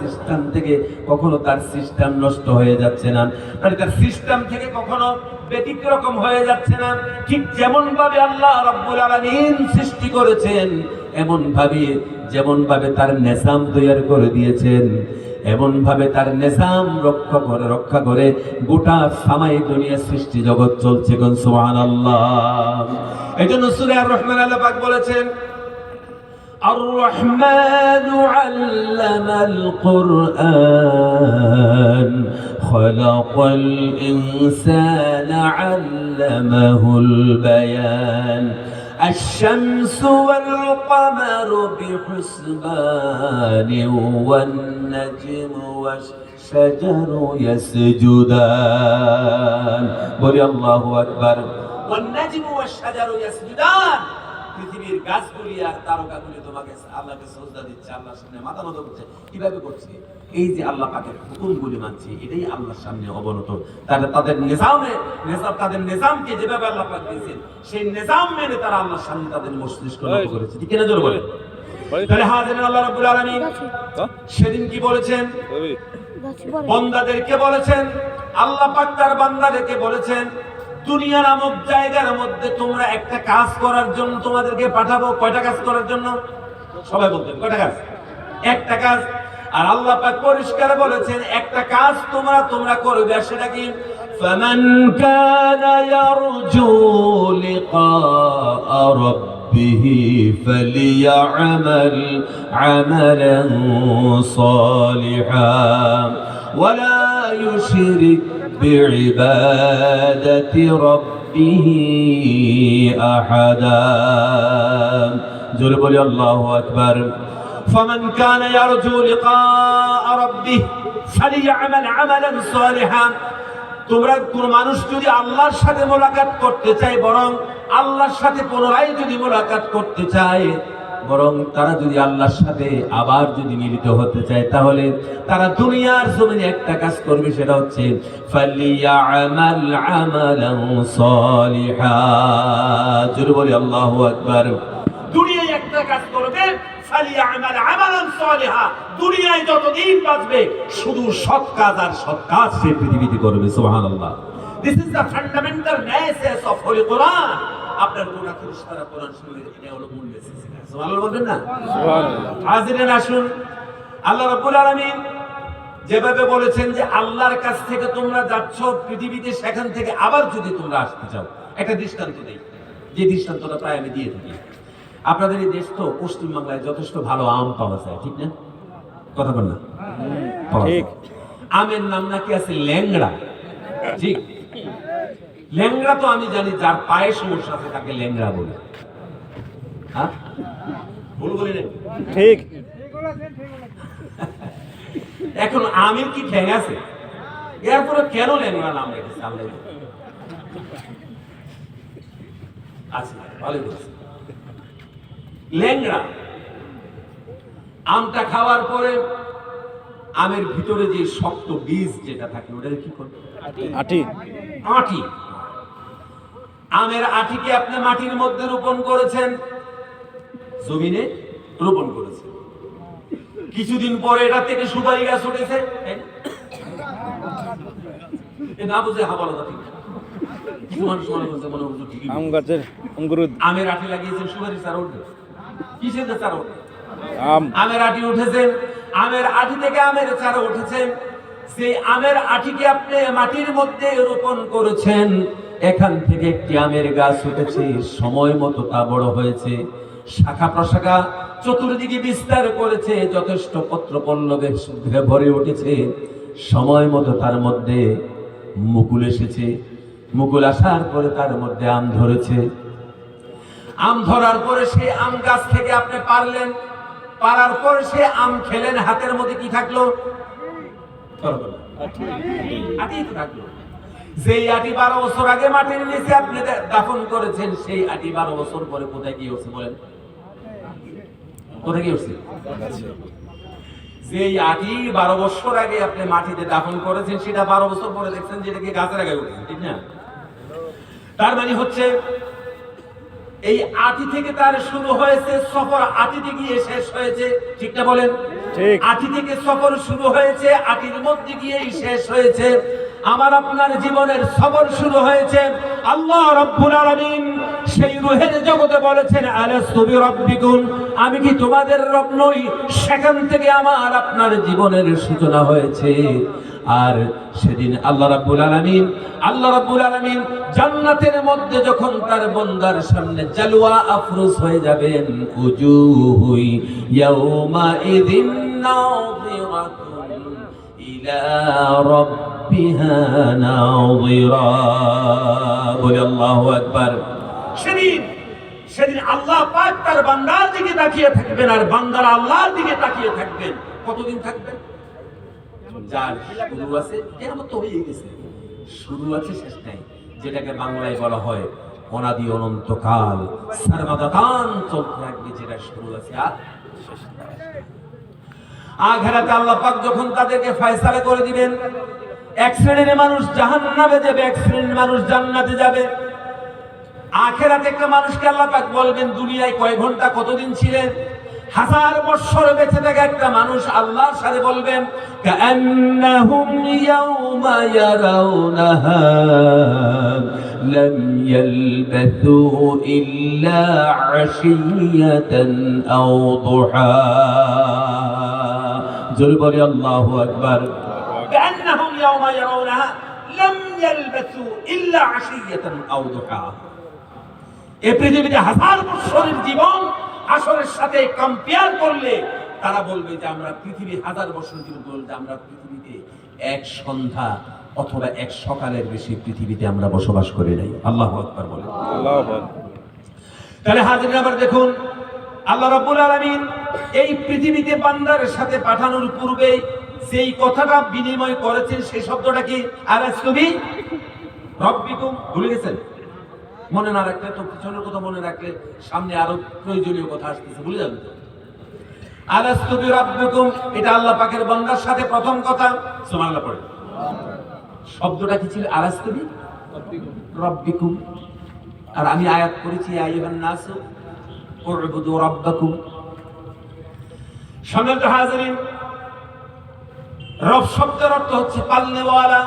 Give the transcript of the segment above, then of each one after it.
System থেকে কখনো তার সিস্টেম নষ্ট হয়ে যাচ্ছে না, মানে তার সিস্টেম থেকে কখনো ব্যতিক্রম হয়ে যাচ্ছে না। ঠিক যেমন ভাবে আল্লাহ রাব্বুল আলামিন সৃষ্টি করেছেন, যেমন ভাবে তার নিজাম তৈরি করে দিয়েছেন, এমন ভাবে তার নিজাম রক্ষা করে গোটা সামাই দুনিয়া সৃষ্টি জগৎ চলছে। কোন সুবহানাল্লাহ। এইজন্য সূরা আর-রহমান আল্লাহ পাক বলেছেন, الرحمن علم القرآن خلق الإنسان علمه البيان الشمس والقمر بحسبان والنجم والشجر يسجدان بولي الله أكبر والنجم والشجر يسجدان পৃথিবীর গাছগুলি আর তারকাগুলি তোমাকে আল্লাহকে সিজদা দিচ্ছে, আল্লাহর সামনে মাথা নত করছে। কিভাবে করছে? এই যে আল্লাহ পাকের হুকুমগুলি মানছে, এটাই আল্লাহর সামনে অবনত। তাদের নিজামকে যেভাবে আল্লাহ পাক দিয়েছেন, সেই নিজাম মেনে তারা আল্লাহর সামনে তাদের মস্তিষ্ক নত করেছে। ঠিক না? জোরে বলেন। তাহলে হাজিরিন, আল্লাহ রাব্বুল আলামিন সেদিন কি বলেছেন? বান্দাদেরকে বলেছেন, আল্লাহ পাক তার বান্দাদেরকে বলেছেন, দুনিয়া নামক জায়গার মধ্যে তোমরা একটা কাজ করার জন্য তোমাদেরকে পাঠাবো। কয়টা কাজ করার জন্য? সবাই বলতেন কয়টা কাজ? একটা কাজ। আর আল্লাহ পাক পরিষ্কার বলেছেন একটা কাজ তোমরা করবে, আর সেটা কি? ফামান কানা ইয়ারজু লিকা রাব্বিহি ফালিয়া'মাল আমালান সালিহান ওয়ালা ইউশরিক بعبادة ربه أحدا جل بولي الله أكبر فمن كان يرجو لقاء ربه فليعمل عملا صالحا তোমরা কোন মানুষ যদি আল্লাহর সাথে মোলাকাত করতে চায়, বরং আল্লাহর সাথে পুনরায় যদি মোলাকাত করতে চায়, বরং তারা যদি আল্লাহর সাথে আবার যদি মিলিত হতে চায়, তাহলে তারা দুনিয়ার জমিনে একটা কাজ করবে, সেটা হচ্ছে ফালিয়া'মাল আমালান সালিহা। জোরে বলি আল্লাহু আকবার। দুনিয়ায় একটা কাজ করবে, ফালিয়া'মাল আমালান সালিহা। দুনিয়ায় যতদিন বাঁচবে শুধু সৎ কাজ আর সৎ কাজ সে পৃথিবীতে করবে। সুবহানাল্লাহ। This is the fundamental message of holy Quran. আপনার গোটা সারা কোরআন শুনে এটা হলো মূল মেসেজ। সুবহানাল্লাহ বলবেন না? সুবহানাল্লাহ। হাজিরিন, আসুন, আল্লাহ রাব্বুল আলামিন যেভাবে বলেছেন যে আল্লাহর কাছ থেকে তোমরা যাচ্ছ পৃথিবীতে, সেখান থেকে আবার যদি তোমরা আসতে চাও, একটা দৃষ্টান্ত দেই, যে দৃষ্টান্তটা প্রায় আমি দিয়ে থাকি। আপনাদের এই দেশ তো পশ্চিমবাংলায় যথেষ্ট ভালো আম পাওয়া যায়, ঠিক না? কথা বল না? ঠিক। আমের নাম নাকি আছে ল্যাংড়া। ঠিক, ল্যাংড়া তো আমি জানি, যার পায়ে সমস্যা আছে তাকে ল্যাংড়া বলে। হ্যাঁ, ভুল বলি না? ঠিক। এখন আমের কি ঠ্যাং আছে? এরপরে কেন ল্যাংড়া নাম রেখেছে আল্লাহ? আচ্ছা, ভালো বলছি। ল্যাংড়া আমটা খাওয়ার পরে আমের ভিতরে যে শক্ত বীজ যেটা থাকে ওটাকে কি করবে? আটি। আমের আটিকে আপনি মাটির মধ্যে রোপণ করেছেন, জমিনে রোপণ করেছেন। কিছুদিন পরে এটা থেকে সুপারি গাছ উঠেছে। না বুঝে হাবালো ঠিক। কিছু মানুষ মনে করছে মনে হচ্ছে ঠিকই আম গাছের অঙ্কুরোদ্গম। আমের আটি লাগিয়েছেন, সুপারি চারা উঠবে। কিসের চারা উঠবে? আমের আটি উঠেছে। আমের আটি থেকে আমের চারা উঠেছে। সেই আমের আটিকে আপনি মাটির মধ্যে রোপণ করেছেন, এখান থেকে একটি আমের গাছ উঠেছে। সময় মতো তা বড় হয়েছে, শাখা প্রশাখা চতুর্দিকে বিস্তার করেছে, যথেষ্ট পত্র পল্লবে ভরে উঠেছে। সময় মতো তার মধ্যে মুকুল এসেছে। মুকুল আসার পরে তার মধ্যে আম ধরেছে। আম ধরার পরে সেই আম গাছ থেকে আপনি পারলেন, পারার পরে সে আম খেলেন। হাতের মধ্যে কি থাকলো? আটি থাকলো। যেই আটি 12 বছর আগে মাটির নিচে আপনি দাফন করেছেন, সেই আটি 12 বছর পরে কোথায় গিয়ে উঠছে বলেন? কোথায় গিয়ে উঠছে? যেই আটি 12 বছর আগে আপনি মাটিতে দাফন করেছেন, সেটা 12 বছর পরে দেখছেন যেটাকে গাছের আগে উঠছে, ঠিক না? তার মানে হচ্ছে এই আটি থেকে তার শুরু হয়েছে সফর, আটিতে গিয়ে শেষ হয়েছে, ঠিক না বলেন? ঠিক। আটি থেকে সফর শুরু হয়েছে, আটির মধ্যে গিয়েই শেষ হয়েছে। আমার আপনার জীবনের সফর শুরু হয়েছে। আল্লাহ রাব্বুল আলামিন সেই রূহের জগতে বলেছেন, আলাস্তু বিরাব্বিকুম, আমি কি তোমাদের রব নই? সেখান থেকে আমার আপনার জীবনের সূচনা হয়েছে। আর সেদিন আল্লাহ রাব্বুল আলামিন জান্নাতের মধ্যে যখন তার বান্দার সামনে জালওয়া আফরোজ হয়ে যাবেন, উজুহুই ইয়াউমা ইযিন নাযিরাতুন ইলা রাব্বিহা নাযিরা। বলে আল্লাহু আকবার। সেদিন আল্লাহ পাক তার বান্দার দিকে তাকিয়ে থাকবেন, আর বান্দারা আল্লাহর দিকে তাকিয়ে থাকবেন। কতদিন থাকবেন? যার শুরু আছে, কিয়ামত তো হয়ে গেছে, শুরু আছে শেষ নাই, যেটাকে বাংলায় বলা হয় অনাদি অনন্তকাল, সর্বদাতান চলতে থাকবে, যেটা শুরু আছে আর শেষ নাই। আখিরাতে আল্লাহ পাক যখন তাদেরকে ফয়সালা করে দিবেন, এক শ্রেণীর মানুষ জাহান্নামে যাবে, এক শ্রেণীর মানুষ জান্নাতে যাবে। আখিরাতে একটা মানুষকে আল্লাহ পাক বলবেন, দুনিয়ায় কয় ঘন্টা কতদিন ছিলেন? 1000 বছর বেঁচে থাকা একটা মানুষ আল্লাহর সাথে বলবেন, কাআন্নাহুম ইয়াউমা ইয়ারাউনাহা লাম ইয়ালবাথু ইল্লা আশিয়াতান আও দুহা। জোরে বলি আল্লাহু আকবার। কাআন্নাহুম ইয়াউমা ইয়ারাউনাহা লাম ইয়ালবাথু ইল্লা আশিয়াতান আও দুহা। এই পৃথিবীতে 1000 বছরের জীবন আসরের সাথে কম্পেয়ার করলে তারা বলবে যে আমরা পৃথিবী 1000 বছর জীবন বলতে আমরা পৃথিবীতে এক সন্ধ্যা অথবা এক সকালের বেশি পৃথিবীতে আমরা বসবাস করি নাই। আল্লাহু আকবার বলে। আল্লাহু আকবার। তাহলে হাজির আবার দেখুন, আল্লাহ রাব্বুল আলামিন এই পৃথিবীতে বান্দার সাথে পাঠানোর পূর্বে যেই কথাটা বিনিময় করেছেন, সেই শব্দটা কি? আলাস্তু বিরাব্বিকুম। ভুলে গেছেন? মনে না রাখলে তো পিছনের কথা মনে রাখলে সামনে আরো প্রয়োজনীয় কথা আসতেছে, ভুলে যাবেন। আলাস্তু বিরাব্বিকুম, এটা আল্লাহ পাকের বান্দার সাথে প্রথম কথা। সুবহানাল্লাহ পড়ে। শব্দটা কি ছিল? আলাস্তু বিরাব্বিকুম। আর আমি আয়াত করেছি, ইয়া আইয়ুহান নাস উ'বুদু রাব্বাকুম। সম্মানিত হাজিরিন, রব শব্দের অর্থ হচ্ছে পালনেওয়ালা।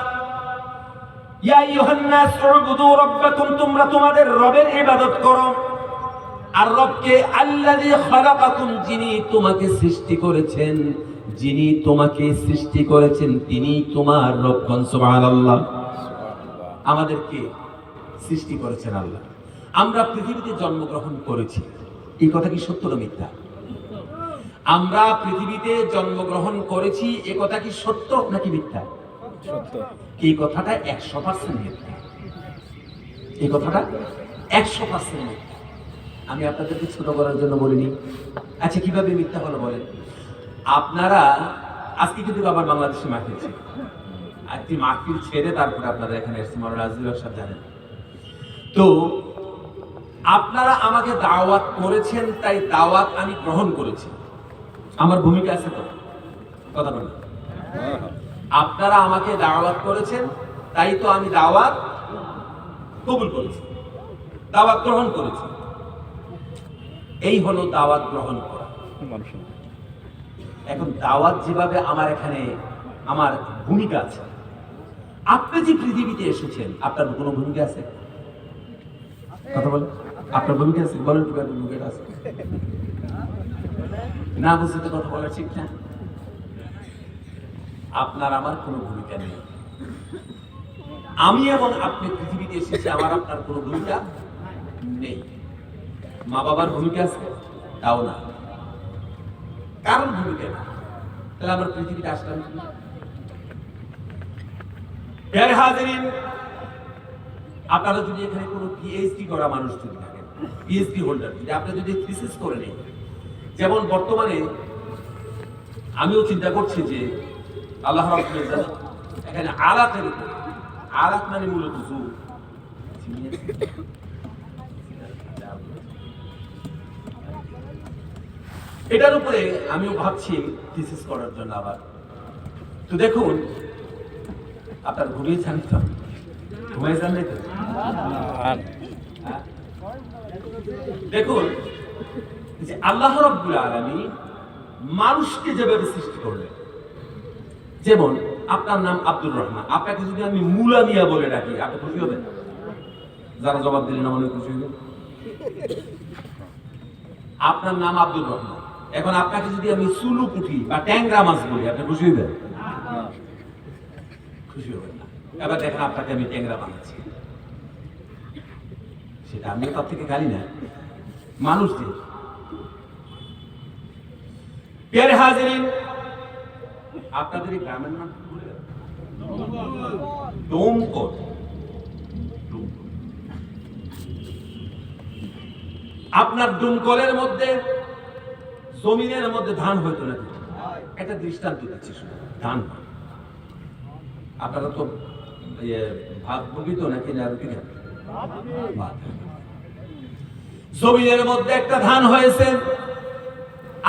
ইয়া আইয়ুহান নাস উ'বুদু রাব্বাকুম, তোমরা তোমাদের রবের ইবাদত করো। আর রবকে আল্লাযী খালাকাকুম, যিনি তোমাকে সৃষ্টি করেছেন, যিনি তোমাকে সৃষ্টি করেছেন তিনি তোমার রব। সুবহানাল্লাহ। আমাদেরকে সৃষ্টি করেছেন আল্লাহ। আমরা পৃথিবীতে জন্মগ্রহণ করেছি, এই কথা কি সত্য না মিথ্যা? আমরা পৃথিবীতে জন্মগ্রহণ করেছি, এই কথা কি সত্য নাকি মিথ্যা? সত্য। এই কথাটা 100% মিথ্যা। এই কথাটা 100% মিথ্যা। আমি আপনাদেরকে ছোট করার জন্য বলিনি। আচ্ছা, কিভাবে মিথ্যা হলো বলেন? আপনারা আজকে কিন্তু আবার বাংলাদেশে মাহফিল ছিল, আজকে মাহফিল ছেড়ে তারপরে আপনারা এখানে এসেছেন, মাওলানা রাজীব সাহেব জানেন তো। আপনারা আমাকে দাওয়াত করেছেন, তাই দাওয়াত আমি গ্রহণ করেছি। আমার ভূমিকা আছে তো? কথা বলেন। আপনারা আমাকে দাওয়াত করেছেন, তাই তো আমি দাওয়াত কবুল করেছি, দাওয়াত গ্রহণ করেছি। এই হলো দাওয়াত গ্রহণ করা। এখন দাওয়াত যেভাবে আমার এখানে আমার ভূমিকা আছে, আপনি যে পৃথিবীতে এসেছেন আপনার কোনো ভূমিকা আছে? কথা বলেন, আপনার ভূমিকা আছে? বলেন কিভাবে ভূমিকা আছে? না বুঝতে কথা বলা ঠিক না। আপনার আমার কোনো ভূমিকা নেই। আমি এবং আপনি পৃথিবীতে এসেছি, আমার আপনার কোনো ভূমিকা নেই। মা বাবার ভূমিকা আছে? তাও না। কারণ ভূমিকা নেই, তাহলে আমরা পৃথিবীতে আসলাম কি? প্রিয় হাজিরিন, আপনারা যদি এখানে কোনো পিএইচডি করা মানুষ যদি থাকেন, পিএইচডি হোল্ডার, যদি আপনি যদি থিসিস করে নেন, যেমন বর্তমানে আমিও চিন্তা করছি যে আল্লাহ রাব্বুল ইজ্জত এখানে আলাতের উপর, আলাত মানে মূলত জোর, এটার উপরে আমিও ভাবছি থিসিস করার জন্য আবার। তো দেখুন, আপনার ঘুমিয়ে যান তো? ঘুমিয়ে যান নাই তো? দেখুন যে আল্লাহ রাব্বুল আলামিন মানুষকে যেভাবে সৃষ্টি করলেন, যেমন আপনার নাম আব্দুর রহমান, আপনাকে যদি আমি মুলা মিয়া বলে ডাকি আপনি খুশি হবেন? যারা জবাব দিলেন অনেক খুশি হবেন। আপনার নাম আব্দুর রহমান, এখন আপনাকে যদি আমি সুলু পুঁটি বা ট্যাংরা মাছ বলি আপনি খুশি হবেন? খুশি হবেন না। এবার দেখেন আপনাকে আমি ট্যাংরা বানাচ্ছি, সেটা আমিও তার থেকে গালি না, মানুষ দিয়ে। প্রিয় হাজিরিন, আপনাদের এই গ্রামের নাম ডোমকল। আপনার ডোমকলের মধ্যে জমিনের মধ্যে ধান হইতো নাকি? একটা দৃষ্টান্ত দিচ্ছি, শুধু ধান। আপনারা তো ভাত বগিত নাকি জমিনের মধ্যে একটা ধান হয়েছে,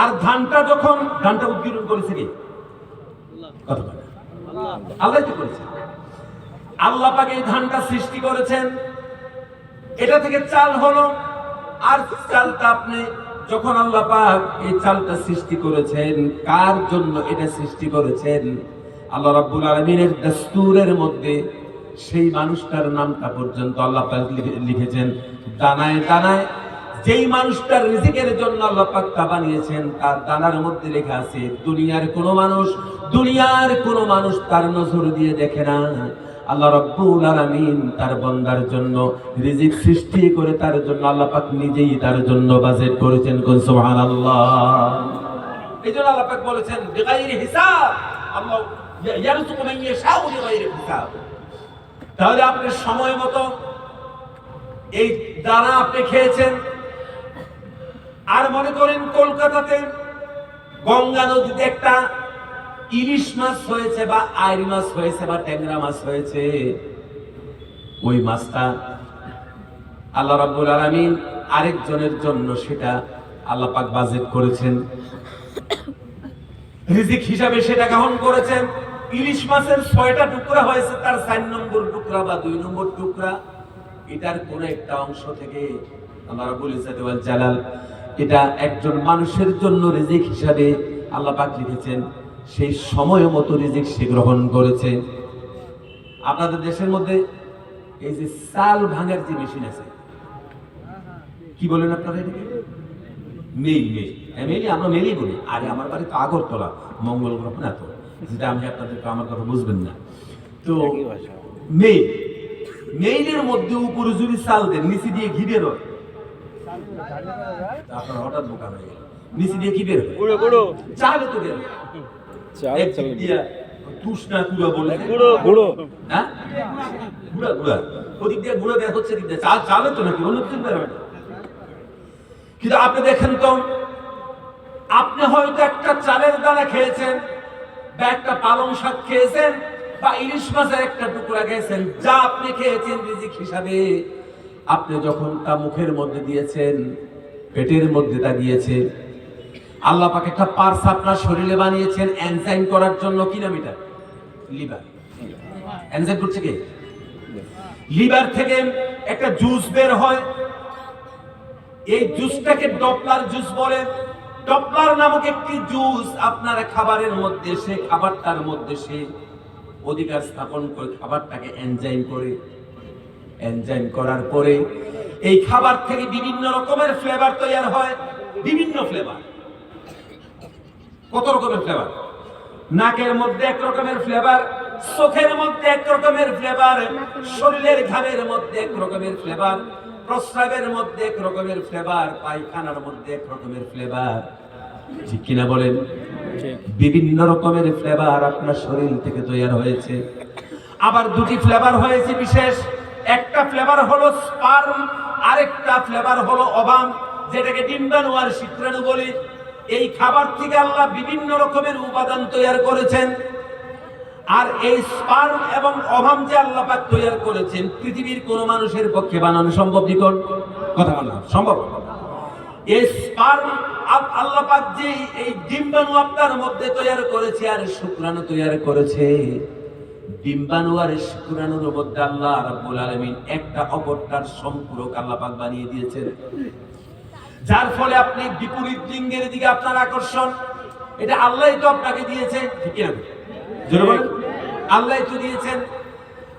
আর ধানটা যখন ধানটা উৎপীড়ন করেছে কি? আল্লাহ তো করেছেন। আল্লাহ পাক এই ধানটা সৃষ্টি করেছেন, এটা থেকে চাল হলো। আর চালটা আপনি যখন আল্লাহ পাক এই চালটা সৃষ্টি করেছেন, কার জন্য এটা সৃষ্টি করেছেন? আল্লাহ রাব্বুল আলামিনের দস্তুরের মধ্যে সেই মানুষটার নামটা পর্যন্ত আল্লাহ পাক লিখেছেন। দানায় দানায় যেই মানুষটার রিজিকের জন্য আল্লাহ পাক তা বানিয়েছেন, তার দানার মধ্যে লেখা আছে দুনিয়ার কোনো মানুষ তার নজর দিয়ে দেখে না। আল্লাহ রাব্বুল আলামিন তার বান্দার জন্য রিজিক সৃষ্টি করে তার জন্য আল্লাহ পাক নিজেই তার জন্য বাজেট করেছেন। কোন সুবহানাল্লাহ। এইজন্য আল্লাহ পাক বলেছেন বিগাইরি হিসাব, আল্লাহ ইয়ারযুকু মান ইয়াশাউ বিগাইরি হিসাব। তাহলে আপনি সময় মতো এই দানা আপনি খেয়েছেন। আর মনে করেন কলকাতাতে গঙ্গা নদীতে একটা ইলিশ মাছ হয়েছে বা আইড় মাছ হয়েছে বা ট্যাংরা মাছ হয়েছে, ওই মাছটা আল্লাহ রাব্বুল আলামিন আরেকজনের জন্য সেটা আল্লাহ পাক বাজেট করেছেন, রিজিক হিসাবে সেটা গ্রহণ করেছেন। ইলিশ মাছের 6টা টুকরা হয়েছে, তার 4 নম্বর টুকরা বা 2 নম্বর টুকরা এটার কোন একটা অংশ থেকে আল্লাহ রাব্বুল ইজ্জাত ওয়াল জালাল এটা একজন মানুষের জন্য রিজিক হিসাবে আল্লাহ পাক লিখেছেন। সেই সময় মতো রিজিক সে গ্রহণ করেছে। আপনাদের দেশের মধ্যে এই যে চাল ভাঙার যে মেশিন আছে, কি বলেন আপনারা এটাকে? মেলি আমরা মেলি বলি। আরে আমার বাড়ি তো আগরতলা, মঙ্গল গ্রহ না, তো যেটা আমি আপনাদের আমার কথা বুঝবেন না। তো মেইলের মধ্যে উপরে যদি চাল দেন, নিচে দিয়ে ঘি বের হয়। আপনার হঠাৎ বোকা হয়ে গেল, নিচে দিয়ে কি বের হয়? চালে তো বের হয়। তুষনা কুড়া বলে হ্যাঁ, গুড়া ওদিক দিয়ে গুড়া বের হচ্ছে, দিক দিয়ে চাল চালে তো নাকি অন্য কিছু বের হয় না। কিন্তু আপনি দেখেন তো, আপনি হয়তো একটা চালের দানা খেয়েছেন বা একটা পালং শাক খেয়েছেন বা ইলিশ মাছের একটা টুকরা খেয়েছেন, যা আপনি খেয়েছেন রিজিক হিসাবে। আপনি যখন তা মুখের মধ্যে দিয়েছেন, পেটের মধ্যে তা গিয়েছে, আল্লাহ পাক একটা পার্স আপনার শরীরে বানিয়েছেন এনজাইম করার জন্য। কি নাম এটা? লিভার। এনজাইম করছে কে? লিভার থেকে একটা জুস বের হয়, এই জুসটাকে ডপলার জুস বলে। ডপলার নামক একটি জুস আপনার খাবারের মধ্যে, সে খাবারটার মধ্যে সে অধিকার স্থাপন করে খাবারটাকে এনজাইম করে। এনজাইম করার পরে এই খাবার থেকে বিভিন্ন রকমের ফ্লেভার তৈরি হয়। বিভিন্ন ফ্লেভার, কত রকমের ফ্লেভার। নাকের মধ্যে এক রকমের ফ্লেভার, চোখের মধ্যে এক রকমের ফ্লেভার, শরীরের ঘামের মধ্যে এক রকমের ফ্লেভার, প্রস্রাবের মধ্যে এক রকমের ফ্লেভার, পায়খানার মধ্যে এক রকমের ফ্লেভার। ঠিক কিনা বলেন? বিভিন্ন রকমের ফ্লেভার আপনার শরীর থেকে তৈরি হয়েছে। আবার দুটি ফ্লেভার হয়েছে বিশেষ। একটা ফ্লেভার হলো স্পার্ম, আরেকটা ফ্লেভার হলো ওভাম, যেটাকে ডিম্বাণু আর শুক্রাণু বলি। এই খাবার থেকে আল্লাহ বিভিন্ন রকমের উপাদান তৈরি করেছেন। আর এই স্পার্ম এবং ওভাম যে আল্লাহ পাক তৈরি করেছেন, পৃথিবীর কোন মানুষের পক্ষে বানানো সম্ভব নিকট কথা বললাম সম্ভব। এই স্পার্ম আল্লাহ পাক যে এই ডিম্বাণু আপনার মধ্যে তৈরি করেছে আর শুক্রাণু তৈরি করেছে, ডিম্বাণু আর শুক্রাণুর মধ্যে আল্লাহ রাব্বুল আলামিন একটা অপরটার সম্পূরক আল্লাহ পাক বানিয়ে দিয়েছেন, যার ফলে আপনি বিপরীত লিঙ্গের দিকে আপনার আকর্ষণ। এটা আল্লাহই তো আপনাকে দিয়েছে, ঠিক না? জোরে বলেন, আল্লাহই তো দিয়েছেন।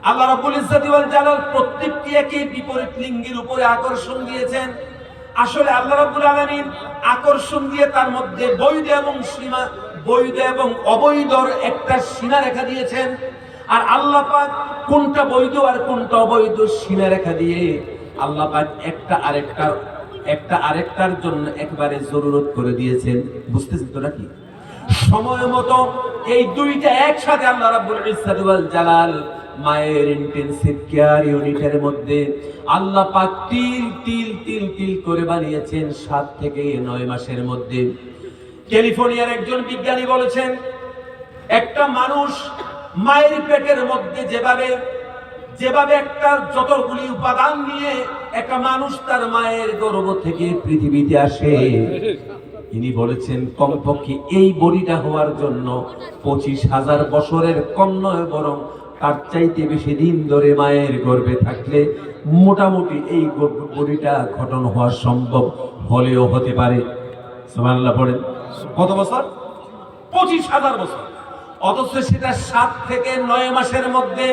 আল্লাহ রাব্বুল ইজ্জতি ওয়াল জালাল প্রত্যেকটি একই বিপরীত লিঙ্গের উপরে আকর্ষণ দিয়েছেন। আসলে আল্লাহ রাব্বুল আলামিন আকর্ষণ দিয়ে তার মধ্যে বৈধ এবং সীমা, বৈধ এবং অবৈধর একটা সীমা রেখা দিয়েছেন। আর আল্লাহ পাক কোনটা বৈধ আর কোনটা অবৈধ সীমা রেখা দিয়ে আল্লাহ পাক একটা আরেকটার জন্য একবারে জরুরত করে দিয়েছেন। বুঝতেছেন তো নাকি? সময় মতো এই দুইটা একসাথে আল্লাহ রাব্বুল ইজ্জতি ওয়াল জালাল মায়ের ইন্টেনসিভ কেয়ার ইউনিটের মধ্যে আল্লাহ পাক তিল করে বানিয়েছেন 7 থেকে 9 মাসের মধ্যে। ক্যালিফোর্নিয়ার একজন বিজ্ঞানী বলেছেন, একটা মানুষ মায়ের পেটের মধ্যে যেভাবে একটা যতগুলি উপাদান নিয়ে একটা মানুষ তার মায়ের গর্ভ থেকে পৃথিবীতে আসে, ইনি বলেছেন কমপক্ষে এই বডিটা হওয়ার জন্য 25,000 বছরের কম নয়, বরং তার চাইতে বেশি দিন ধরে মায়ের গর্ভে থাকলে মোটামুটি এই বডিটা গঠন হওয়া সম্ভব হলেও হতে পারে। সুবহানাল্লাহ পড়েন। কত বছর? 25,000 বছর। অথচ সেটা 7 থেকে 9 মাসের মধ্যে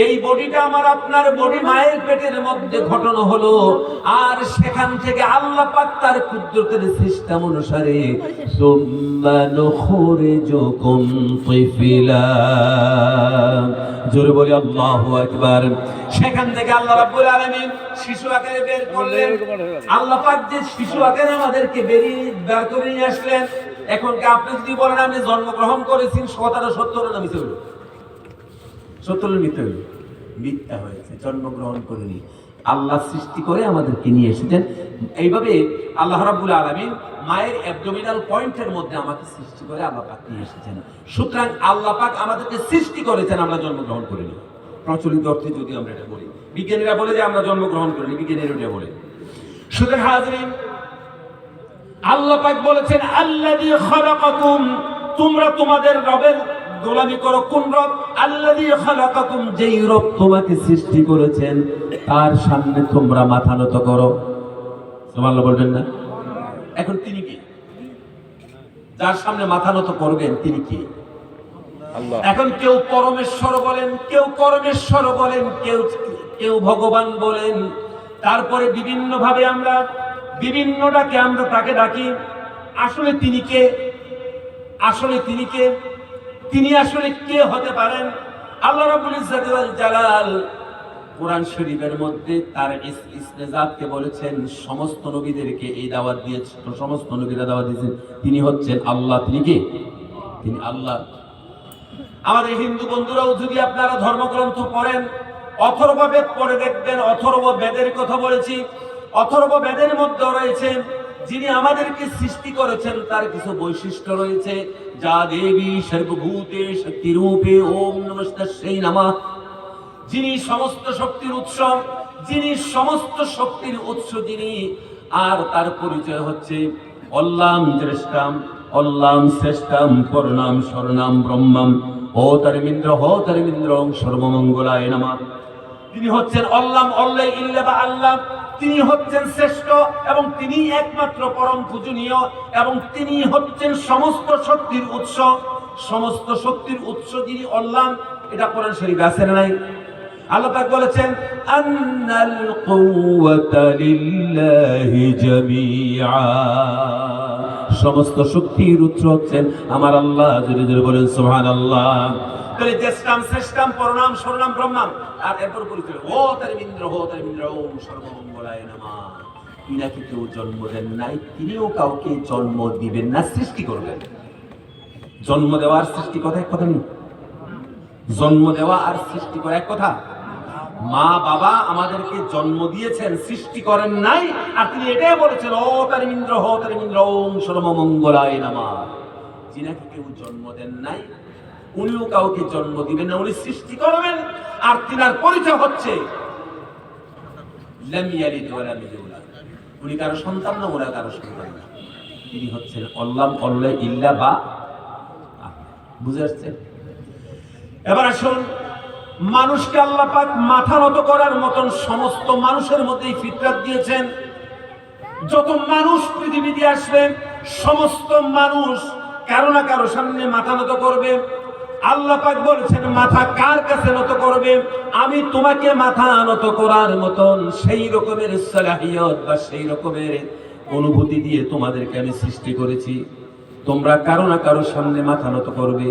এই বডিটা আমার আপনার বডি মায়ের পেটের মধ্যে গঠন হলো। আর সেখান থেকে আল্লাহ পাক তার কুদরতের সিস্টেম অনুসারে সুম্মা নুখরিজুকুম তিফলা, জোরে বলি আল্লাহু আকবার। সেখান থেকে আল্লাহ রাব্বুল আলামিন শিশু আকারে বের করলেন। আল্লাহ পাক যে শিশু আকারে আমাদেরকে বের করে নিয়ে আসলেন। এখন কি আপনি যদি বলেন আমি জন্মগ্রহণ করেছি, কথাটা সত্য না মিথ্যা হলো? সত্য না মিথ্যা হলো? মিথ্যা হয়েছে, জন্মগ্রহণ করিনি। আল্লাহ সৃষ্টি করে আমাদেরকে নিয়ে এসেছেন। এইভাবে আল্লাহ রাব্বুল আলামিন মায়ের অ্যাবডোমিনাল পয়েন্টের মধ্যে আমাকে সৃষ্টি করে আল্লাহ পাক নিয়ে এসেছেন। সুতরাং আল্লাহ পাক আমাদেরকে সৃষ্টি করেছেন, আমরা জন্মগ্রহণ করিনি। প্রচলিত অর্থে যদি আমরা এটা বলি, বিজ্ঞানীরা বলে যে আমরা জন্মগ্রহণ করিনি, বিজ্ঞানীরা এটা বলে। সুতরাং হাজরিন, আল্লাহ পাক বলেছেন আল্লাযী খালাকাকুম, তোমরা তোমাদের রবের গোলামি করো। কোন রব? আল্লাযী খালাকাকুম, যেই রব তোমাকে সৃষ্টি করেছেন তার সামনে তোমরা মাথা নত করো। সুবহানাল্লাহ বলবেন না? এখন তিনি কে? যার সামনে মাথা নত করবেন তিনি কে? আল্লাহ। এখন কেউ পরমেশ্বর বলেন, কেউ পরমেশ্বর বলেন, কেউ ভগবান বলেন। তারপরে বিভিন্ন ভাবে আমরা বিভিন্ন ডাকে আমরা তাকে ডাকি। আসলে তিনি কে? আসলে তিনি কে? তিনি আসলে কে হতে পারেন? আল্লাহ রাব্বুল ইজ্জতি ওয়াল জালাল কোরআন শরীফের মধ্যে তার ইসতিজাতকে বলেছেন, সমস্ত নবীদেরকে এই দাওয়াত দিয়েছেন, সমস্ত নবীরা দাওয়াত দিয়েছেন তিনি হচ্ছেন আল্লাহ। তিনি কে? তিনি আল্লাহ। আমাদের হিন্দু বন্ধুরাও যদি আপনারা ধর্মগ্রন্থ পড়েন, অথর্ব বেদ পড়ে দেখবেন, অথর্ব বেদের কথা বলেছি। অথর্ব বেদের মধ্যে রয়েছে যিনি আমাদেরকে সৃষ্টি করেছেন তার কিছু বৈশিষ্ট্য রয়েছে। যা দেবী সর্বভূতে শক্তি রূপে ওম নমস্তাস্যৈ নমঃ, যিনি সমস্ত শক্তির উৎস, যিনি সমস্ত শক্তির উৎস যিনি। আর তার পরিচয় হচ্ছে অল্লাম জ্যেষ্ঠাম, অল্লাম শ্রেষ্ঠাম, পরনাম শরণাম ব্রহ্মম, ও তরিমিন্দ্র সর্বমঙ্গলায় নমঃ। তিনি হচ্ছেন অল্লাম, অল্লাই ইল্লা বা আল্লাহ। তিনি হচ্ছেন শ্রেষ্ঠ এবং তিনি একমাত্র পরম পূজনীয় এবং তিনি হচ্ছেন সমস্ত শক্তির উৎস। সমস্ত শক্তির উৎস যিনি অল্লাহ, এটা কোরআন শরীফে আছে না নাই? আল্লাহ পাক বলেছেন আন্নাল কুওয়াতা লিল্লাহি জামিআ, সমস্ত শক্তির উৎস হচ্ছেন আমার আল্লাহ। জোরে জোরে বলেন সুবহানাল্লাহ। তাহলে জ্যেষ্ঠাম শ্রেষ্ঠাম পরনাম শরণাম ব্রহ্মাম, আর এরপর পরিচয় ও তরিমিন্দ্র ওম সর্বমঙ্গলায় নমঃ। তিনাকে কেউ জন্ম দেন নাই, তিনিও কাউকে জন্ম দিবেন না, সৃষ্টি করবেন। জন্ম দেওয়া আর সৃষ্টি কথা এক কথা নেই। জন্ম দেওয়া আর সৃষ্টি করা এক কথা। মা বাবা আমাদেরকে জন্ম দিয়েছেন, সৃষ্টি করেন নাই। আর তিনি এটাই বলেছেন ও তরিমিন্দ্র ওম সর্বমঙ্গলায় নমঃ। যিনাকে কেউ জন্ম দেন নাই উনিও কাউকে জন্ম দিবেন না, উনি সৃষ্টি করবেন। আর তিনার পরিচয় হচ্ছে লাম ইয়ালিদ ওয়া লাম ইউলাদ, উনি কারো সন্তান না, ওরা কারো সন্তান না। তিনি হচ্ছেন অল্লাম, অল্লাহ ইল্লা বা। বুঝে আসছে? এবার আসুন, মানুষকে আল্লাহ পাক মাথা নত করার মতন সমস্ত মানুষের মধ্যেই ফিতরাত দিয়েছেন। যত মানুষ পৃথিবীতে আসবে সমস্ত মানুষ কারো না কারো সামনে মাথা নত করবে। আল্লাহ পাক বলেছেন মাথা কার কাছে নত করবে? আমি তোমাকে মাথা নত করার মতন সেই রকমের সালাহিয়ত বা সেই রকমের অনুভূতি দিয়ে তোমাদেরকে আমি সৃষ্টি করেছি, তোমরা কারো না কারো সামনে মাথা নত করবে।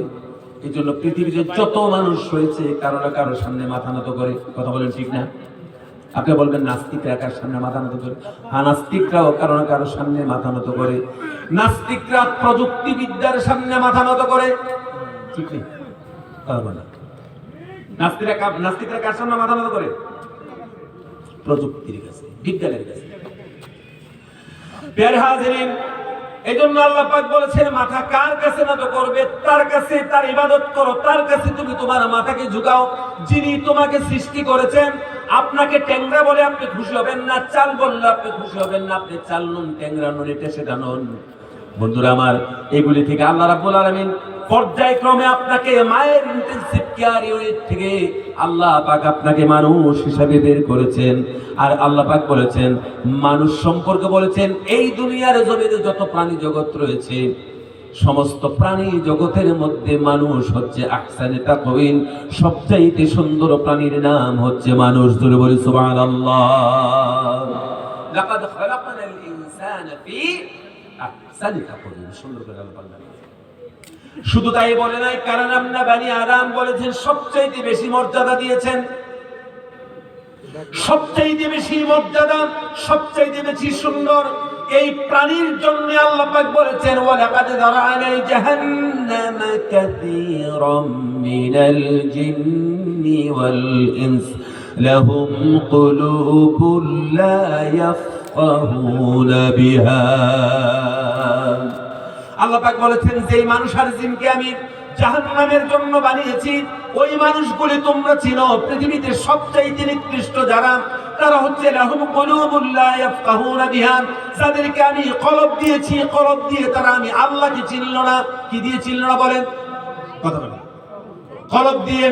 এই জন্য পৃথিবীতে যত মানুষ হয়েছে কারো না কারো সামনে মাথা নত করে। কথা বলেন ঠিক না? আপনি বলবেন নাস্তিকরা কার সামনে মাথা নত করে? হ্যাঁ, নাস্তিকরাও কারো না কারো সামনে মাথা নত করে। নাস্তিকরা প্রযুক্তিবিদ্যার সামনে মাথা নত করে, ঠিক নেই? নাস্তিকরা কার সামনে মাথা নত করে? প্রযুক্তির কাছে, বিজ্ঞানের কাছে। প্রিয় হাজিরিন, এই জন্য আল্লাহ পাক বলেছেন মাথা কার কাছে নত করবে? তার কাছে তার ইবাদত করো, তার কাছে তুমি তোমার মাথাকে ঝুঁকাও, যিনি তোমাকে সৃষ্টি করেছেন। আপনাকে ট্যাংরা বলে আপনি খুশি হবেন না, চাল বললে আপনি খুশি হবেন না। আপনি চাল নন, ট্যাংরা নন, এটা সেটা নন। বন্ধুরা আমার, এগুলি থেকে আল্লাহ রাব্বুল আলামিন পর্যায়ক্রমে আপনাকে মায়ের ইন্টেনসিভ কেয়ার ইউনিট থেকে আল্লাহ পাক আপনাকে মানুষ হিসাবে বের করেছেন। আর আল্লাহ পাক বলেছেন, মানুষ সম্পর্কে বলেছেন, এই দুনিয়ার জমিনে যত প্রাণী জগৎ রয়েছে সমস্ত প্রাণী জগতের মধ্যে মানুষ হচ্ছে আহসানে তাকওয়িন, সবচাইতে সুন্দর প্রাণীর নাম হচ্ছে মানুষ। জোরে বলি সুবহানাল্লাহ। লাকাদ খালাকনাল ইনসানা ফি আহসানি তাকওয়িন। সুন্দর করে আল্লাহ বলেন। শুধু তাই বলে নাই, কারণ আমরা বানি আদম বলেছেন সবচাইতে বেশি মর্যাদা দিয়েছেন, সবচাইতে বেশি মর্যাদা, সবচাইতে বেশি সুন্দর এই প্রাণীর জন্য আল্লাহ পাক বলেছেন, ওয়ালাকাদ যারা'না জাহান্নামা কাসীরাম মিনাল জিন্নি ওয়াল ইনস লাহুম কুলুবুন লা ইয়াফকাহুনা বিহা। আল্লাহ পাক বলেছেন, যেই মানুষ আর জিনকে আমি জাহান্নামের জন্য বানিয়েছি, ওই মানুষগুলি তোমরা চিনো। পৃথিবীতে সবচাইতে নিকৃষ্ট যারা, তারা হচ্ছে লাহুম কুলুবুন লা ইয়াফকাহুনা বিহা, যাদেরকে আমি কলব দিয়েছি, কলব দিয়ে তারা আমি আল্লাহকে চিনল না। কি দিয়ে চিনল না বলেন? কথা বলেন। কলব দিয়ে।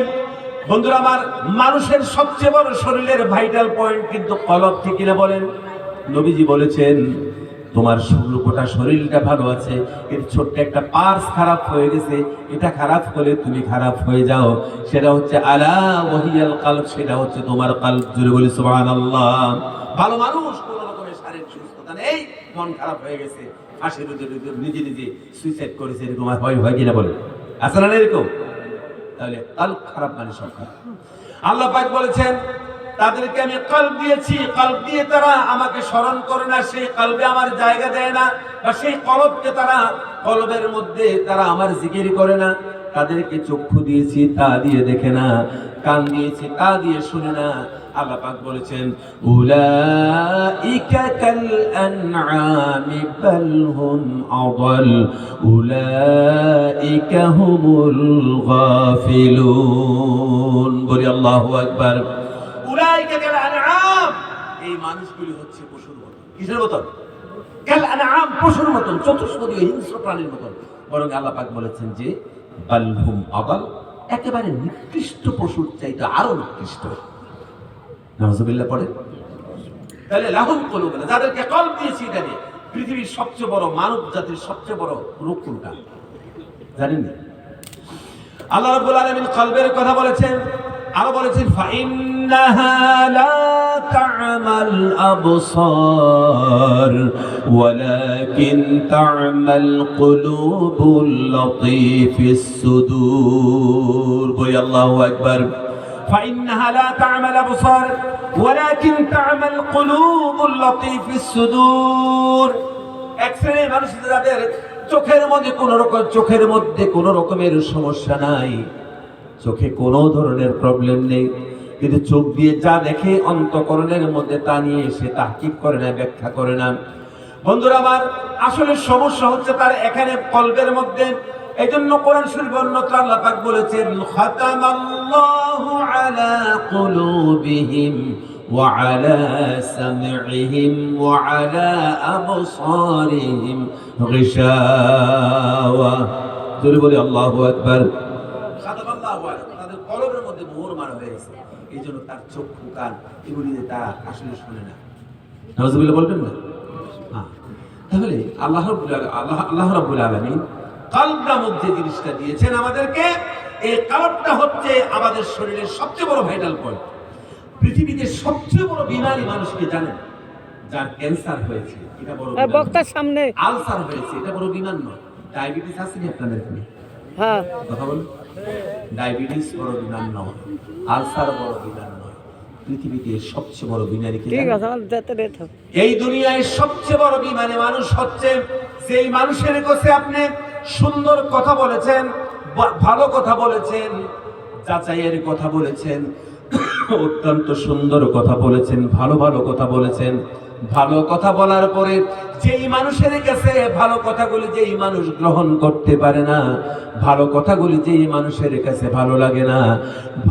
বন্ধুরা আমার, মানুষের সবচেয়ে বড় শরীরের ভাইটাল পয়েন্ট কিন্তু কলব, ঠিক না বলেন? নবীজি বলেছেন, তোমার গোটা শরীরটা ভালো আছে, এর ছোট্ট একটা পার্স খারাপ হয়ে গেছে, এটা খারাপ হলে তুমি খারাপ হয়ে যাও। সেটা হচ্ছে আলা ওয়াহিয়াল কলব, সেটা হচ্ছে তোমার কলব। জোরে বলি সুবহানাল্লাহ। ভালো মানুষ কোন রকমের শারীরিক সুস্থতা নেই, মন খারাপ হয়ে গেছে, ফাঁসির নিজে নিজে সুইসাইড করেছে, এরকম হয় কিনা বলে? আছে না এরকম? তাহলে কলব খারাপ মানে সব খারাপ। আল্লাহ পাক বলেছেন, তাদেরকে আমি কলব দিয়েছি, কলব দিয়ে তারা আমাকে স্মরণ করে না, সেই কলবে আমার জায়গা দেয় না, বা সেই কলবকে তারা, কলবের মধ্যে তারা আমার জিকির করে না। তাদেরকে চক্ষু দিয়েছি, তা দিয়ে দেখে না, কান দিয়েছি, তা দিয়ে শুনে না। আল্লাহ পাক বলেছেন, উলাইকা কাল আনআমি বাল হুম আদাল উলাইকা হুমুল গাফিলুন। বলি আল্লাহু আকবার। উলাইকা কাল আনআম, এই মানুষগুলি হচ্ছে পশুর মতো। কিসের মতো? কাল আনআম, পশুর মতো, চতুষ্পদীয় হিংস্র প্রাণীর মতো। বরং আল্লাহ পাক বলেছেন যে বাল হুম আদাল, একেবারে নিকৃষ্ট পশুর চাইতে আরো নিকৃষ্ট। নাউযুবিল্লাহ পড়ে। তাহলে লাহুম কুলুবুন, যাদেরকে কলব দিয়েছি, জানি পৃথিবীর সবচেয়ে বড় মানব জাতির সবচেয়ে বড় রোগ কোনটা জানেন? আল্লাহ রাব্বুল আলামিন কলবের কথা বলেছেন, আরো বলেছেন, ফাইন্নাহা লা তা'মাল আবসার ওয়ালাকিন তা'মাল কুলুবুল লাতীফিস সুদূর। বলি আল্লাহু আকবার। فإنها لا تعمى الأبصار ولكن تعمى القلوب اللطيف في الصدور। এক শ্রেণীর মানুষ যাদের চোখের মধ্যে কোনো রকমের সমস্যা নাই, চোখে কোনো ধরনের প্রবলেম নেই, কিন্তু চোখ দিয়ে যা দেখে অন্তঃকরণের মধ্যে তা নিয়ে সে তাহকিক করে না, ব্যাখ্যা করে না। বন্ধুরা আমার, আসলে সমস্যা হচ্ছে তার এখানে কলবের মধ্যে। এই জন্য কোরআন শরীফ অন্যত্র আল্লাহ পাক বলেছেন, খাতামাল্লাহু আলা কুলুবিহিম ওয়া আলা সামইহিম ওয়া আলা আবসারিহিম গিশাওয়া। জোরে বলি আল্লাহু আকবার। খাতামাল্লাহু আলা, তাদের কলবের মধ্যে মোহর মারা হয়ে গেছে, এই জন্য তার চক্ষু, কান এগুলি তারা আসলে শোনে না। নাউযুবিল্লাহ বলবেন না? হ্যাঁ। তাহলে আল্লাহ রাব্বুল আলামিন কলব নামক যে জিনিসটা দিয়েছেন আমাদেরকে, এই কলবটা হচ্ছে আমাদের শরীরের সবচেয়ে বড় ভাইটাল পয়েন্ট। পৃথিবীতে সবচেয়ে বড় বিমারি মানুষকে জানেন? যার ক্যান্সার হয়েছে, এটা বড় বিমান। বক্তার সামনে আলসার হয়েছে, এটা বড় বিমান নয়। ডায়াবেটিস আছে কি আপনাদের এখানে? হ্যাঁ, কথা বলুন। ডায়াবেটিস বড় বিমান নয়, আলসার বড় বিমান নয়। পৃথিবীতে সবচেয়ে বড় বিমারি কি? ঠিক আছে, আমার যেতে রেট হবে। এই দুনিয়ায় সবচেয়ে বড় বিমানে মানুষ হচ্ছে যেই মানুষের কাছে আপনি সুন্দর কথা বলেছেন, ভালো কথা বলেছেন, যাচাইয়ের কথা বলেছেন, অত্যন্ত সুন্দর কথা বলেছেন, ভালো ভালো কথা বলেছেন। ভালো কথা বলার পরে যেই মানুষের কাছে ভালো কথাগুলি যেই মানুষ গ্রহণ করতে পারে না, ভালো কথাগুলি যেই মানুষের কাছে ভালো লাগে না,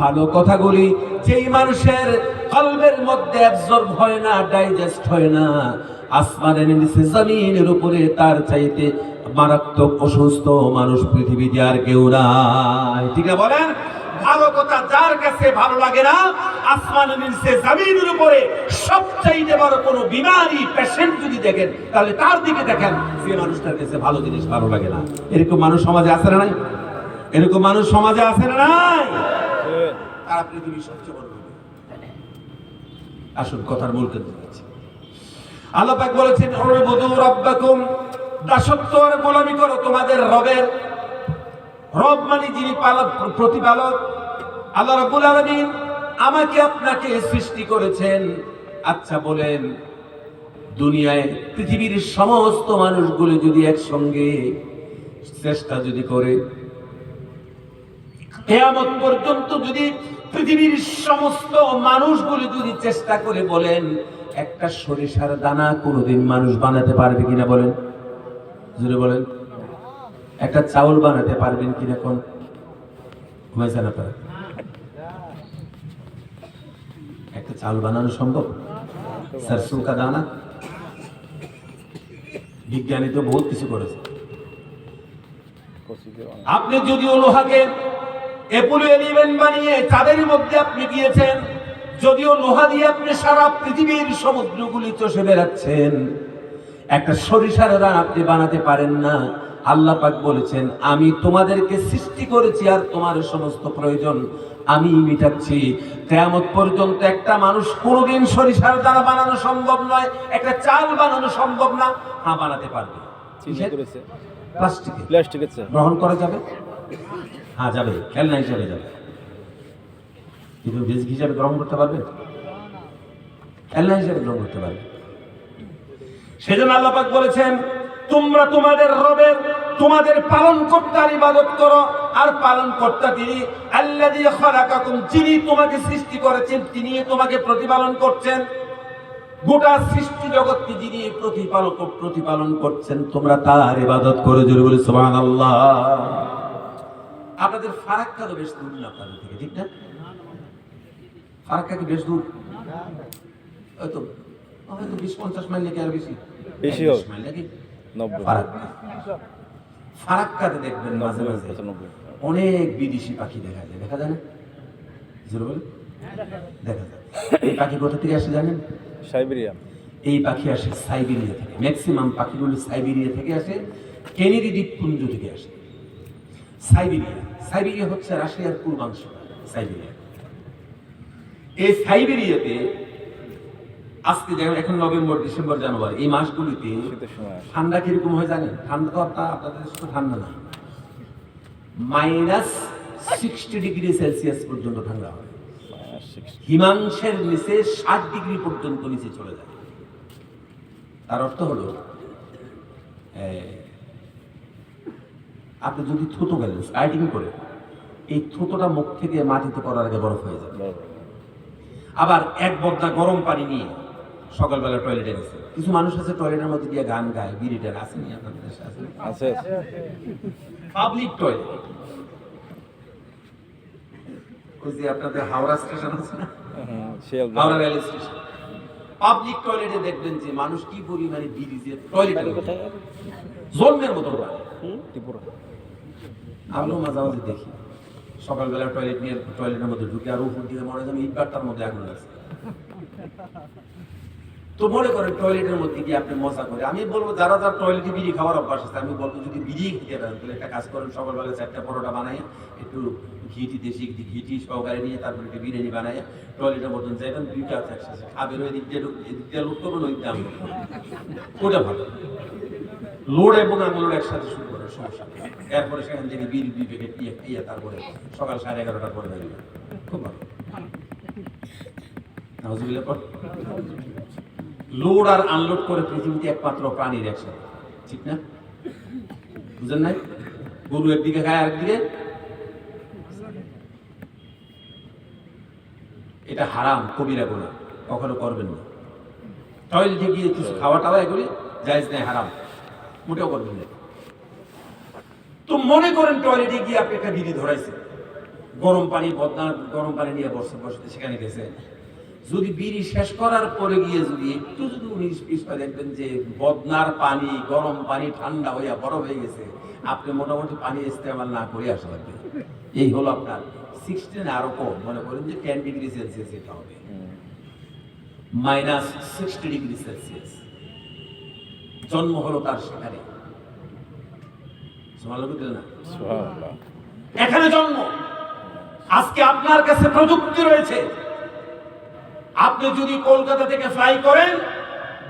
ভালো কথাগুলি যেই মানুষের কলবের মধ্যে অ্যাবজর্ব হয় না, ডাইজেস্ট হয় না, আসমানের নিচে জমিনের উপরে তার চাইতে মারাত্মক অসুস্থ মানুষ পৃথিবীতে আর কেউ নাই। ঠিক আছে বলেন? ভালো কথা যার কাছে ভালো লাগে না, আসমানের নিচে জমিনের উপরে সবচাইতে বড় কোনো বিমারি পেশেন্ট যদি দেখেন, তাহলে তার দিকে দেখেন যে মানুষটার কাছে ভালো জিনিস ভালো লাগে না। এরকম মানুষ সমাজে আছে না নাই? এরকম মানুষ সমাজে আছে না নাই? তারা পৃথিবীর সবচেয়ে বড় বিমারি। আসল কথার মূল কেন্দ্র আছে। আল্লাহ পাক বলেছেন, উবুদু রাব্বাকুম, দাসত্ব আর গোলামি করো তোমাদের রবের। রব মানে যিনি পালক, প্রতিপালক। আল্লাহ রাব্বুল আলামিন আমাকে আপনাকে সৃষ্টি করেছেন। আচ্ছা বলেন, দুনিয়ায় পৃথিবীর সমস্ত মানুষগুলো যদি একসঙ্গে চেষ্টা যদি করে, কিয়ামত পর্যন্ত যদি পৃথিবীর সমস্ত মানুষগুলো যদি চেষ্টা করে, বলেন একটা সরিষার দানা কোনোদিন মানুষ বানাতে পারবে কিনা? বলেন, জোরে বলেন। একটা চাউল বানাতে পারবেন কিনা? কোন ঘুমাইছেন আপনারা? একটা চাউল বানানো সম্ভব? সরসোं का দানা। বিজ্ঞানী তো বহুত কিছু করেছে। আপনি যদিও লোহাকে অ্যাপোলো 11 বানিয়ে চাঁদের মধ্যে আপনি গিয়েছেন, যদিও লোহা দিয়ে আপনি সারা পৃথিবীর সমুদ্রগুলি চষে বেড়াচ্ছেন, একটা সরিষার দানা আপনি বানাতে পারেন না। আল্লাহ পাক বলেছেন, আমি তোমাদেরকে সৃষ্টি করেছি আর তোমার সমস্ত প্রয়োজন আমি মিটাচ্ছি। কিয়ামত পর্যন্ত একটা মানুষ কোনোদিন সরিষার দানা বানানো সম্ভব নয়, একটা চাল বানানো সম্ভব না। হ্যাঁ, বানাতে পারবে। প্লাস্টিকের গ্রহণ করা যাবে? হ্যাঁ যাবে, খেলনা হিসাবে যাবে, কিন্তু রিজিক হিসাবে গ্রহণ করতে পারবে? খেলনা হিসাবে গ্রহণ করতে পারবে। সেজন্য আল্লাহ পাক বলেছেন, তোমরা তোমাদের রবের, তোমাদের পালনকর্তার ইবাদত করো। আর পালনকর্তা তিনি আল্লাযী খালাকাকুম, যিনি তোমাকে সৃষ্টি করেছেন, তিনি তোমাকে প্রতিপালন করছেন। গোটা সৃষ্টি জগৎকে যিনি প্রতিপালন করছেন, তোমরা তার ইবাদত করো। জোরে বলি সুবহানাল্লাহ। আপনাদের ফারাক্কা তো বেশ দূর না আপনাদের থেকে, ঠিক না? ফারাক্কা কি বেশ দূর? হয়তো 20-50 মাইল নাকি আর বেশি? বেশি হবে, 90। ফারাক্কাতে দেখবেন মাঝে মাঝে অনেক বিদেশি পাখি দেখা যায়। দেখা যায় না? জোরে বলে দেখা যায়। এই পাখি কোথা থেকে আসে জানেন? সাইবেরিয়া। এই পাখি আসে সাইবেরিয়া থেকে। ম্যাক্সিমাম পাখিগুলো সাইবেরিয়া থেকে আসে, কেনেডি দ্বীপপুঞ্জ থেকে আসে। সাইবেরিয়া হচ্ছে রাশিয়ার পূর্বাংশ। সাইবেরিয়া, এই সাইবেরিয়াতে আজকে যেমন এখন নভেম্বর, ডিসেম্বর, জানুয়ারি, এই মাসগুলিতে ঠান্ডা কিরকম হয় জানেন? ঠান্ডা তো আপনাদের দেশে তো ঠান্ডা না, -60 ডিগ্রি সেলসিয়াস পর্যন্ত ঠান্ডা হয়। হিমাংশের নিচে 60 ডিগ্রি পর্যন্ত নিচে চলে যায়। তার অর্থ হলো, আপনি যদি থুতো গেলেন স্কার্টিং করে, এই থুতোটা মুখ থেকে মাটিতে পড়ার আগে বরফ হয়ে যাবে। আবার এক বদনা গরম পানি নিয়ে সকালবেলা টয়লেটে গেছে। কিছু মানুষ আছে টয়লেটের মধ্যে দিয়ে গান গায়, বিড়িটার আসেনি আপনাদের দেশে? আছে। পাবলিক টয়লেট, ওই যে আপনাদের হাওড়া স্টেশন আছে না, হাওড়া রেল স্টেশন, পাবলিক টয়লেটে দেখবেন যে মানুষ কি পরিমাণে বিড়ি দিয়ে টয়লেটের জন্মের মতো করে। আমিও মাঝে মাঝে দেখি সকালবেলা টয়লেট নিয়ে টয়লেটের মধ্যে ঢুকে আর উপর দিয়ে মনে হয় ইটবারটার মধ্যে আগুন লাগছে। তো মনে করেন টয়লেটের মধ্যে গিয়ে আপনি মজা করে, আমি বলবো যারা যারা টয়লেটে বিড়ি খাওয়ার অভ্যাস আছে, আমি বলবো যদি বিড়ি খেতে পারেন তাহলে একটা কাজ করেন, সকালবেলা 4টা পরোটা বানাই, একটু ঘিটি সহকারে নিয়ে তারপরে একটু বিরিয়ানি বানাই, টয়লেটের মতন যাইবেন, 2টা একসাথে খাবেন, ওই দিক দিয়ে লোড করবেন, ওই দিকে আনলোড করবেন, ওটা ভালো। লোড এবং আনলোড একসাথে শুরু করার সমস্যা নেই। এরপরে সেখান থেকে বিড়ি 2 প্যাকেট নিয়ে খাইয়া তারপরে সকাল 11:30টার পরে বেরোবেন, খুব ভালো। নাউজুবিল্লাহ পড়। লোড আর আনলোড করে পৃথিবীতে একমাত্র প্রাণীর একসাথে, ঠিক না? বুঝেন নাই? গরু একদিকে খায় আরেকদিকে, এটা হারাম, কবিরা গুনাহ, কখনো করবেন না। টয়লেটে গিয়ে কিছু খাওয়া টাওয়া এগুলি জায়েজ নাই, হারাম, মোটেও করবেন না। তো মনে করেন টয়লেটে গিয়ে আপনি একটা বিড়ি ধরাইছেন, গরম পানি গরম পানি নিয়ে বসতে সেখানে গেছেন, যদি বিড়ি শেষ করার পরে গিয়ে যদি একটু যদি 19-20 দেখবেন যে বদনার পানি, গরম পানি ঠান্ডা হইয়া বরফ হয়ে গেছে, আপনি মোটামুটি পানি ইস্তেমাল না করে আসা লাগবে। এই হলো আপনার 16 আরো কম, মনে করেন যে 10 ডিগ্রি সেলসিয়াস এটা হবে, -60 ডিগ্রি সেলসিয়াস। জন্ম হলো তার সেখানে, এখানে জন্ম। আজকে আপনার কাছে প্রযুক্তি রয়েছে, আপনি যদি কলকাতা থেকে ফ্লাই করেন,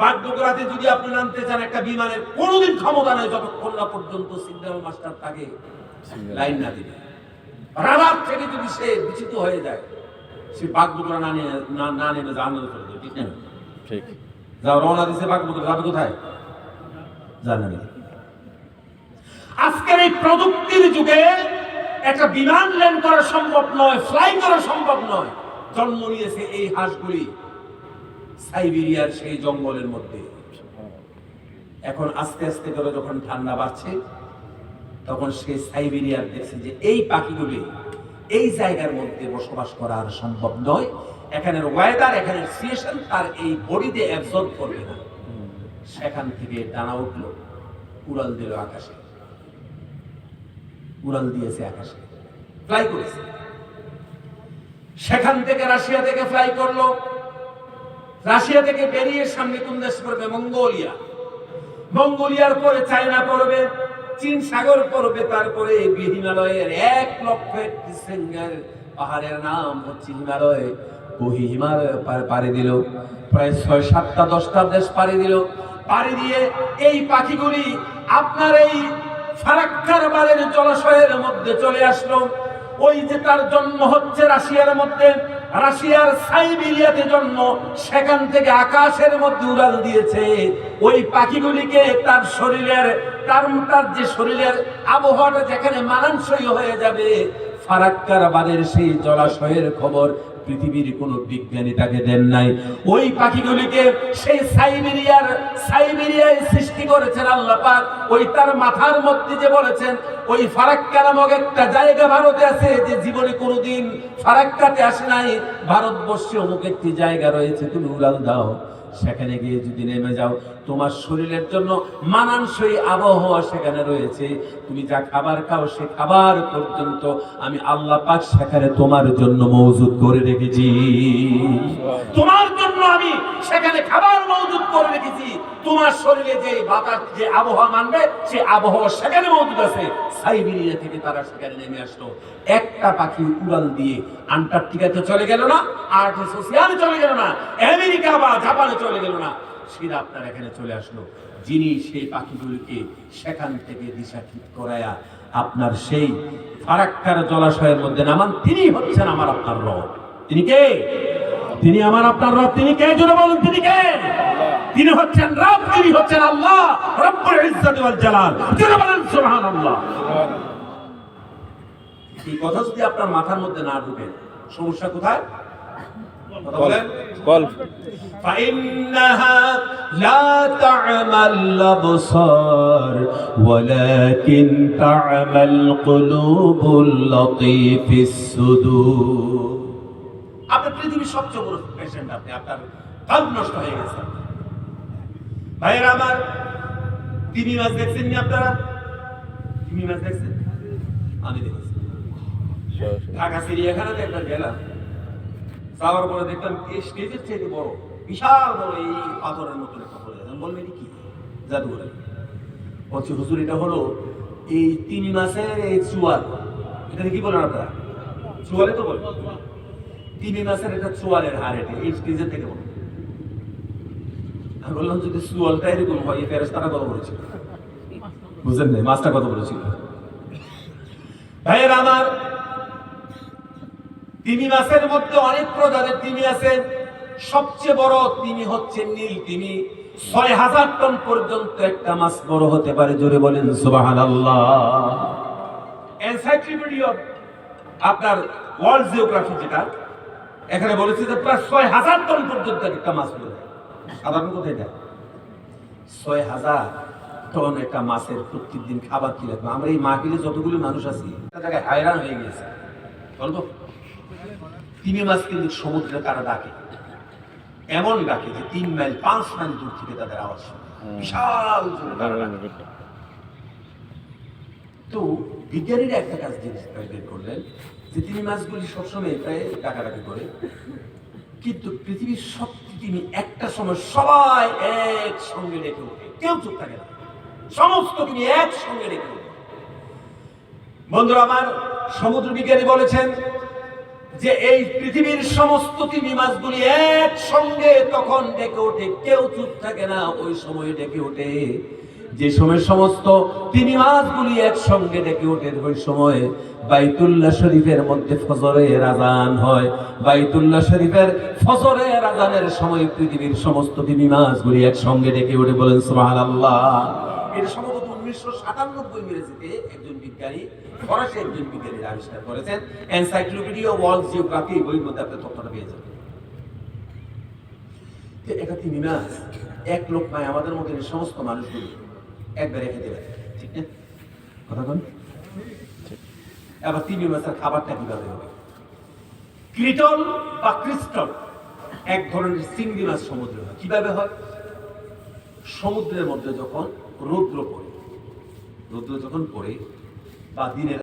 বাগডোগরাতে যদি আপনি নামতে চান একটা বিমানের, কোনোদিন ক্ষমতা নেই যতক্ষণ না পর্যন্ত সিগন্যাল মাস্টার তাকে লাইন না দিবে। রাডার থেকে যদি সে বিচ্যুত হয়ে যায়, সে বাগডোগরা না নেমে জাহান্নামে চলে যাবে, ঠিক না? ঠিক। যাও, রওনা দিছে বাগডোগরা, যাবে কোথায়? জাহান্নামে। আজকের এই প্রযুক্তির যুগে একটা বিমান ল্যান্ড করা সম্ভব নয়, ফ্লাই করা সম্ভব নয়। জন্ম নিয়েছে এই হাঁসগুলি সাইবেরিয়ার সেই জঙ্গলের মধ্যে। এখন আস্তে আস্তে করে যখন ঠান্ডা বাড়ছে, তখন সে সাইবেরিয়ার দেখছে যে এই পাখিগুলি এই জায়গার মধ্যে বসবাস করা আর সম্ভব নয়, এখানের ওয়েদার, এখানের সিচুয়েশন তার এই বডিতে অ্যাবজর্ব করবে না। সেখান থেকে ডানা উঠলো, উড়াল দিল আকাশে, উড়াল দিয়েছে আকাশে, ফ্লাই করেছে। সেখান থেকে রাশিয়া থেকে ফ্লাই করলো, রাশিয়া থেকে বেরিয়ে সামনে কোন দেশ পড়বে? মঙ্গোলিয়া। মঙ্গোলিয়ার পরে চায়না পড়বে, চীন সাগর পড়বে, তারপরে হিমালয়ের 1 লক্ষ শৃঙ্গের পাহাড়ের নাম হচ্ছে হিমালয়। ওই হিমালয় পাড়ি দিল, প্রায় 6-7টা 10টা দেশ পাড়ি দিল। পাড়ি দিয়ে এই পাখিগুলি আপনার এই ফারাক্কার বারের জলাশয়ের মধ্যে চলে আসলো। ওই যে তার জন্ম হচ্ছে রাশিয়ার মধ্যে, রাশিয়ার সাইবেরিয়াতে জন্ম, সেখান থেকে আকাশের মধ্যে উড়াল দিয়েছে। ওই পাখিগুলিকে তার শরীরের তার যে শরীরের আবহাওয়াটা যেখানে মানানসই হয়ে যাবে, ফারাক্কার বাদের সেই জলাশয়ের খবর পৃথিবীর কোন বিজ্ঞানী তাকে দেন নাই। ওই পাখিগুলিকে সেই সাইবেরিয়ায় সৃষ্টি করেছেন আল্লাহ পাক। ওই তার মাথার মধ্যে যে বলেছেন, ওই ফারাক্কা নামক একটা জায়গা ভারতে আছে, যে জীবনে কোনোদিন ফারাক্কাতে আসে নাই, ভারতবর্ষে অমুক একটি জায়গা রয়েছে, তুমি উড়াল দাও, সেখানে গিয়ে যদি নেমে যাও, তোমার শরীরের জন্য মানানসই আবহাওয়া সেখানে রয়েছে, তুমি যা খাবার খাও সে খাবার পর্যন্ত আমি আল্লাহ পাক সেখানে তোমার জন্য মওজুদ করে রেখেছি। তোমার জন্য আমি সেখানে খাবার মওজুদ করে রেখেছি। তোমার শরীরে যে বাতাস, যে আবহাওয়া মানবে, সে আবহাওয়া সেখানে মওজুদ আছে। সাইবেরিয়া থেকে তারা সেখানে নেমে আসলো। একটা পাখি উড়াল দিয়ে আন্টার্কটিকাতে চলে গেল না, আর্কটিক ওশিয়ানে চলে গেল না, আমেরিকা বা জাপানে চলে গেল না, সেটা আপনার এখানে চলে আসলো। যিনি সেই পাখিগুলিকে সেখান থেকে দিশা ঠিক করায়া আপনার সেই ফারাক্কার জলাশয়ের মধ্যে নামান, তিনি হচ্ছেন আমার আপনার রব। তিনি কে? তিনি আমার আপনার রব। তিনি কে? জোরে বলুন, তিনি কে? তিনি হচ্ছেন রব, তিনি হচ্ছেন আল্লাহ রব্বুল ইজ্জত ওয়াল জালাল। জোরে বলুন সুবহানাল্লাহ। এই কথা যদি আপনার মাথার মধ্যে না ঢুকে, সমস্যা কোথায়? কথা বলেন। فإنها لا تعمى الأبصار ولكن تعمى القلوب التي في الصدور। আপনি পৃথিবীর সবচেয়ে বড় পেশেন্ট, আপনার কলব নষ্ট হয়ে গেছে। ভাইরা আমার, তিমি মাছ দেখছেন না আপনারা? তিমি মাছ দেখছেন? আমি দেখেছি। ঢাকা চিড়িয়াখানাতে একবার গেলাম, যাওয়ার পরে দেখলাম এই স্টেজের চেয়ে বড় বিশাল বড় এই পাথরের মতন একটা পড়ে গেছে। বলবেন এটা কি? জাদুঘরে বলছি হুজুর এটা হলো এই 3 মাসের এই চুয়াল। এটা কি বলেন আপনারা? চুয়ালে তো বলেন। 3 মাসের এটা চুয়ালের হার, এটা এই স্টেজের থেকে বলুন। আমি বললাম যদি চুয়ালটা এরকম হয় এই ফেরেশতাটা কত বলেছিল? বুঝলেন না মাছটা কত বলেছিল? ভাইয়ের আমার, 3 মাসের মধ্যে অনেক প্রজাতির তিমি আছে। সবচেয়ে বড় তিমি হচ্ছে নীল তিমি। 6000 টন পর্যন্ত একটা মাছ বড় হতে পারে। জোরে বলেন সুবহানাল্লাহ। এনসাইক্লোপিডিয়া আপনার ওয়ার্ল্ড জিওগ্রাফি যেটা এখানে বলেছে যে প্রায় 6000 টন পর্যন্ত একটা মাছ বড় হয়। সাধারণ কোথায় যায় 6000 টন একটা মাছের প্রত্যেকদিন খাবার কি লাগবে? আমরা এই মাহফিলে যতগুলো মানুষ আছি একটা জায়গায় হায়রান হয়ে গেছে। বলবো তিমি মাছ কিন্তু সমুদ্রে তারা ডাকে, এমন ডাকে যে 3 মাইল 5 মাইল দূর থেকে তাদের আওয়াজ শোনে। বিশাল জোরে তারা ডাকে। তো বিজ্ঞানীরা একটা কাজ জিনিস বের করলেন যে তিমি মাছগুলি সবসময় প্রায় ডাকাডাকি করে, কিন্তু পৃথিবীর সব তিমি একটা সময় সবাই একসঙ্গে ডেকে ওঠে, কেউ চুপ থাকে না, সমস্ত তিমি একসঙ্গে ডেকে ওঠে। বন্ধুরা আমার, সমুদ্র বিজ্ঞানী বলেছেন যে এই পৃথিবীর সমস্ত তিমি মাছগুলি একসঙ্গে তখন ডেকে ওঠে, কেউ চুপ থাকে না, ওই সময় ডেকে ওঠে। যে সময় সমস্ত তিমি মাছগুলি একসঙ্গে ডেকে ওঠে ওই সময় বাইতুল্লাহ শরীফের মধ্যে ফজরের আযান হয়। বাইতুল্লাহ শরীফের ফজরের আযানের সময় পৃথিবীর সমস্ত তিমি মাছগুলি একসঙ্গে ডেকে ওঠে। বলেন সুবহানাল্লাহ। এটা সম্ভবত 1997 ইংরেজিতে একজন বিজ্ঞানী, ফরাসি একজন বিজ্ঞানী আবিষ্কার করেছেন। এনসাইক্লোপিডিয়া ওয়ার্ল্ড জিওগ্রাফি বইয়ের মধ্যে আপনি তথ্যটা পেয়ে যাবেন। এটা তিমি মাছ এক লোকমায় আমাদের মধ্যে সমস্ত মানুষগুলি একবার রেখে দেবে, ঠিক না? কথা বল। এবার তিমি মাছের খাবারটা কিভাবে হবে? ক্রিটল বা ক্রিস্টল এক ধরনের চিংড়ি মাছ সমুদ্রে হয়। কিভাবে হয়? সমুদ্রের মধ্যে যখন রৌদ্র পড়ে বা দিনের